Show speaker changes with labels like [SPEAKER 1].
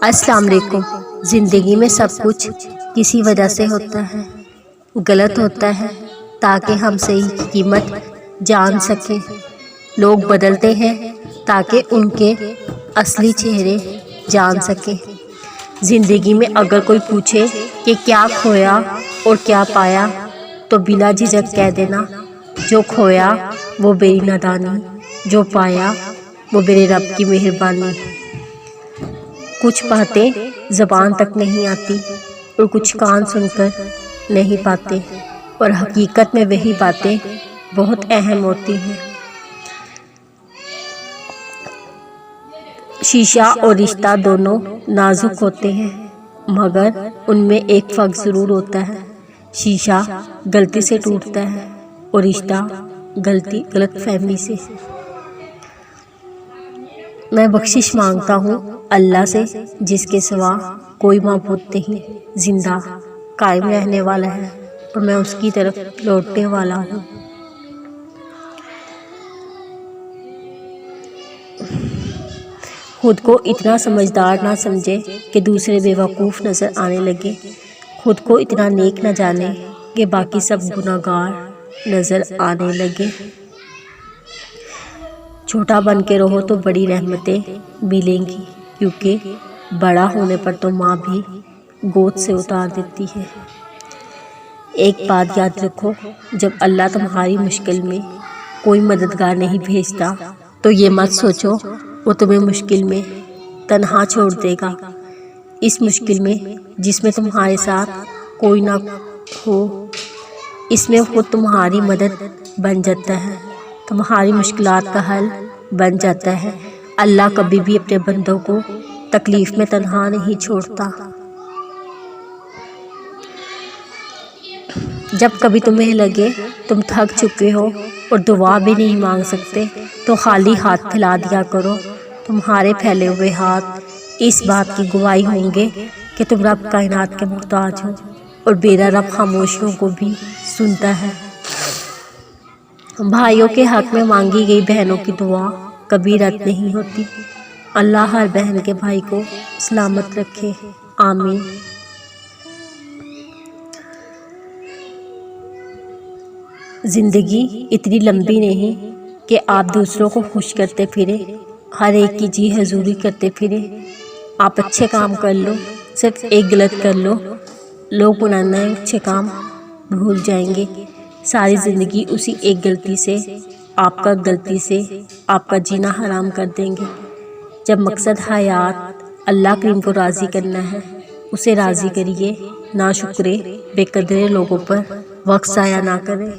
[SPEAKER 1] السلام علیکم۔ زندگی میں سب کچھ کسی وجہ سے ہوتا ہے، غلط ہوتا ہے تاکہ ہم صحیح کی قیمت جان سکیں۔ لوگ بدلتے ہیں تاکہ ان کے اصلی چہرے جان سکیں۔ زندگی میں اگر کوئی پوچھے کہ کیا کھویا اور کیا پایا تو بلا جھجک کہہ دینا، جو کھویا وہ میری نادانی، جو پایا وہ میرے رب کی مہربانی۔ کچھ باتیں زبان تک نہیں آتی اور کچھ کان سن کر نہیں پاتے، اور حقیقت میں وہی باتیں بہت اہم ہوتی ہیں۔ شیشہ اور رشتہ دونوں نازک ہوتے ہیں، مگر ان میں ایک فرق ضرور ہوتا ہے۔ شیشہ غلطی سے ٹوٹتا ہے اور رشتہ غلط فہمی سے۔ میں بخشش مانگتا ہوں اللہ سے، جس کے سوا کوئی معبود نہیں، زندہ قائم رہنے والا ہے، اور میں اس کی طرف لوٹنے والا ہوں۔ خود کو اتنا سمجھدار نہ سمجھے کہ دوسرے بے وقوف نظر آنے لگے، خود کو اتنا نیک نہ جانے کہ باقی سب گناہگار نظر آنے لگے۔ چھوٹا بن کے رہو تو بڑی رحمتیں ملیں گی، کیونکہ بڑا ہونے پر تو ماں بھی گود سے اتار دیتی ہے۔ ایک بات یاد رکھو، جب اللہ تمہاری مشکل میں کوئی مددگار نہیں بھیجتا تو یہ مت سوچو وہ تمہیں مشکل میں تنہا چھوڑ دے گا۔ اس مشکل میں جس میں تمہارے ساتھ کوئی نہ ہو، اس میں خود تمہاری مدد بن جاتا ہے، تمہاری مشکلات کا حل بن جاتا ہے۔ اللہ کبھی بھی اپنے بندوں کو تکلیف میں تنہا نہیں چھوڑتا۔ جب کبھی تمہیں لگے تم تھک چکے ہو اور دعا بھی نہیں مانگ سکتے تو خالی ہاتھ پھیلا دیا کرو۔ تمہارے پھیلے ہوئے ہاتھ اس بات کی گواہی ہوں گے کہ تم رب کائنات کے محتاج ہو، اور میرا رب خاموشیوں کو بھی سنتا ہے۔ بھائیوں کے حق میں مانگی گئی بہنوں کی دعا کبھی رد نہیں ہوتی۔ اللہ ہر بہن کے بھائی کو سلامت رکھے، آمین۔ زندگی اتنی لمبی نہیں کہ آپ دوسروں کو خوش کرتے پھریں، ہر ایک کی جی حضوری کرتے پھریں۔ آپ اچھے کام کر لو، صرف ایک غلط کر لو، لوگ 99 اچھے کام بھول جائیں گے۔ ساری زندگی اسی ایک غلطی سے، آپ کا جینا حرام کر دیں گے۔ جب مقصد حیات اللہ کریم کو راضی کرنا ہے، اسے راضی کریے، ناشکرے بے قدرے لوگوں پر وقت ضائع نہ کریں۔